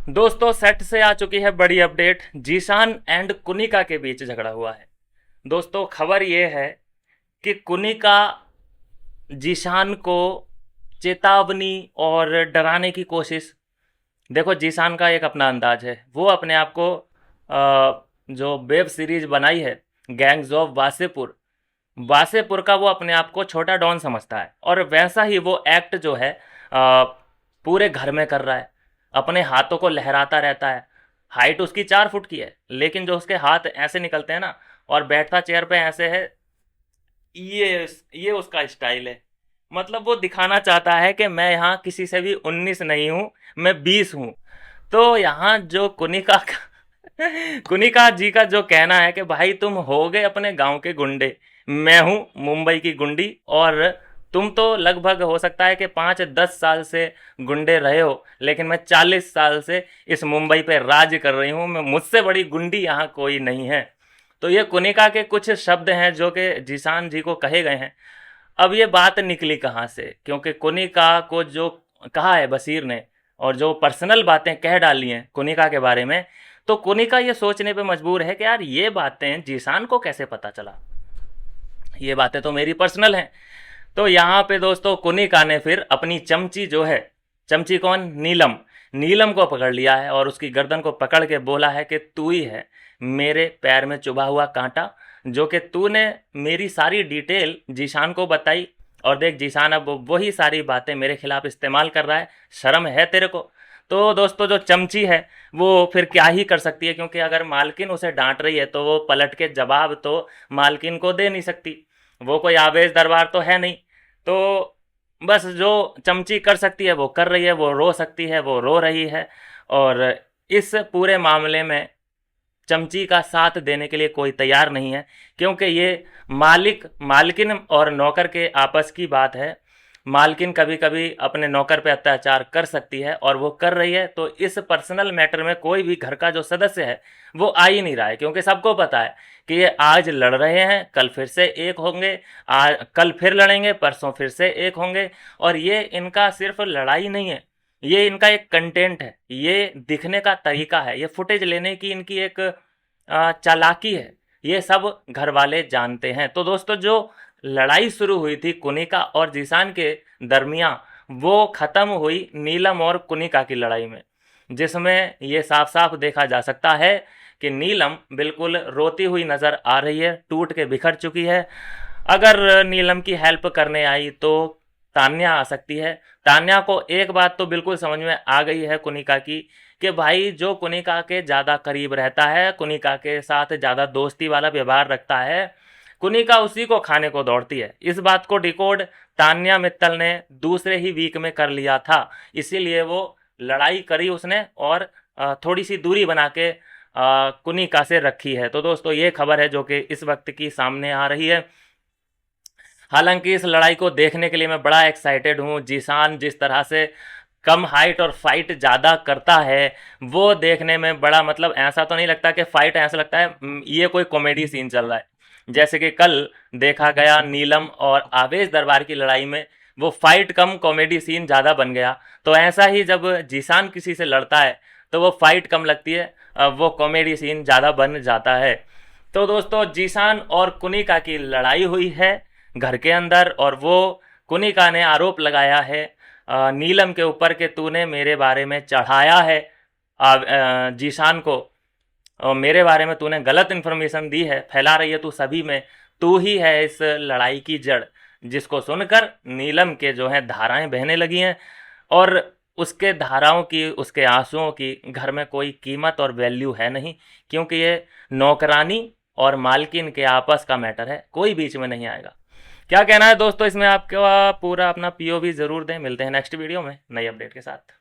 दोस्तों सेट से आ चुकी है बड़ी अपडेट। जीशान एंड कुनिका के बीच झगड़ा हुआ है। दोस्तों खबर ये है कि कुनिका जीशान को चेतावनी और डराने की कोशिश। देखो जीशान का एक अपना अंदाज है, वो अपने आप को जो वेब सीरीज बनाई है गैंग्स ऑफ वासेपुर, वासेपुर का वो अपने आप को छोटा डॉन समझता है और वैसा ही वो एक्ट जो है पूरे घर में कर रहा है। अपने हाथों को लहराता रहता है। हाइट उसकी 4 फुट की है, लेकिन जो उसके हाथ ऐसे निकलते हैं ना, और बैठता चेयर पे ऐसे है। ये उसका स्टाइल है। मतलब वो दिखाना चाहता है कि मैं यहाँ किसी से भी 19 नहीं हूँ, मैं 20 हूँ। तो यहाँ जो कुनिका कुनिका जी का जो कहना है कि भाई तुम हो गए अपने गांव के गुंडे, मैं हूँ मुंबई की गुंडी, और तुम तो लगभग हो सकता है कि 5-10 साल से गुंडे रहे हो, लेकिन मैं 40 साल से इस मुंबई पे राज कर रही हूँ। मैं मुझसे बड़ी गुंडी यहाँ कोई नहीं है। तो ये कुनिका के कुछ शब्द हैं जो कि जीशान जी को कहे गए हैं। अब ये बात निकली कहाँ से? क्योंकि कुनिका को जो कहा है बशीर ने, और जो पर्सनल बातें कह डाली हैं कुनिका के बारे में, तो कुनिका ये सोचने पे मजबूर है कि यार ये बातें जीशान को कैसे पता चला, ये बातें तो मेरी पर्सनल हैं। तो यहाँ पे दोस्तों कुनिका ने फिर अपनी चमची जो है, चमची कौन? नीलम। नीलम को पकड़ लिया है और उसकी गर्दन को पकड़ के बोला है कि तू ही है मेरे पैर में चुभा हुआ कांटा, जो कि तूने मेरी सारी डिटेल जीशान को बताई, और देख जीशान अब वही सारी बातें मेरे खिलाफ इस्तेमाल कर रहा है। शर्म है तेरे को? तो दोस्तों जो चमची है वो फिर क्या ही कर सकती है, क्योंकि अगर मालकिन उसे डांट रही है तो वो पलट के जवाब तो मालकिन को दे नहीं सकती। वो कोई आवेश दरबार तो है नहीं। तो बस जो चमची कर सकती है वो कर रही है, वो रो सकती है वो रो रही है। और इस पूरे मामले में चमची का साथ देने के लिए कोई तैयार नहीं है, क्योंकि ये मालकिन और नौकर के आपस की बात है। मालकिन कभी कभी अपने नौकर पे अत्याचार कर सकती है और वो कर रही है। तो इस पर्सनल मैटर में कोई भी घर का जो सदस्य है वो आ ही नहीं रहा है, क्योंकि सबको पता है कि ये आज लड़ रहे हैं, कल फिर से एक होंगे, कल फिर लड़ेंगे, परसों फिर से एक होंगे। और ये इनका सिर्फ लड़ाई नहीं है, ये इनका एक कंटेंट है, ये दिखने का तरीका है, ये फुटेज लेने की इनकी एक चालाकी है। ये सब घर वाले जानते हैं। तो दोस्तों जो लड़ाई शुरू हुई थी कुनिका और जीशान के दरमियान, वो ख़त्म हुई नीलम और कुनिका की लड़ाई में, जिसमें ये साफ साफ देखा जा सकता है कि नीलम बिल्कुल रोती हुई नज़र आ रही है, टूट के बिखर चुकी है। अगर नीलम की हेल्प करने आई तो तान्या आ सकती है। तान्या को एक बात तो बिल्कुल समझ में आ गई है कुनिका की, कि भाई जो कुनिका के ज़्यादा करीब रहता है, कुनिका के साथ ज़्यादा दोस्ती वाला व्यवहार रखता है, कुनिका उसी को खाने को दौड़ती है। इस बात को डिकोड तान्या मित्तल ने दूसरे ही वीक में कर लिया था, इसीलिए वो लड़ाई करी उसने और थोड़ी सी दूरी बना के कुनिका से रखी है। तो दोस्तों ये खबर है जो कि इस वक्त की सामने आ रही है। हालांकि इस लड़ाई को देखने के लिए मैं बड़ा एक्साइटेड हूँ। जीशान जिस तरह से कम हाइट और फाइट ज़्यादा करता है, वो देखने में बड़ा, मतलब ऐसा तो नहीं लगता कि फाइट, ऐसा लगता है ये कोई कॉमेडी सीन चल रहा है। जैसे कि कल देखा गया नीलम और आवेश दरबार की लड़ाई में, वो फाइट कम कॉमेडी सीन ज़्यादा बन गया। तो ऐसा ही जब जीशान किसी से लड़ता है तो वो फाइट कम लगती है, वो कॉमेडी सीन ज़्यादा बन जाता है। तो दोस्तों जीशान और कुनिका की लड़ाई हुई है घर के अंदर, और वो कुनिका ने आरोप लगाया है नीलम के ऊपर कि तूने मेरे बारे में चढ़ाया है जीशान को, और मेरे बारे में तूने गलत इन्फॉर्मेशन दी है, फैला रही है तू सभी में, तू ही है इस लड़ाई की जड़। जिसको सुनकर नीलम के जो है धाराएं बहने लगी हैं, और उसके धाराओं की, उसके आंसुओं की घर में कोई कीमत और वैल्यू है नहीं, क्योंकि ये नौकरानी और मालकिन के आपस का मैटर है, कोई बीच में नहीं आएगा। क्या कहना है दोस्तों इसमें आपका? पूरा अपना पीओवी ज़रूर दें। मिलते हैं नेक्स्ट वीडियो में नई अपडेट के साथ।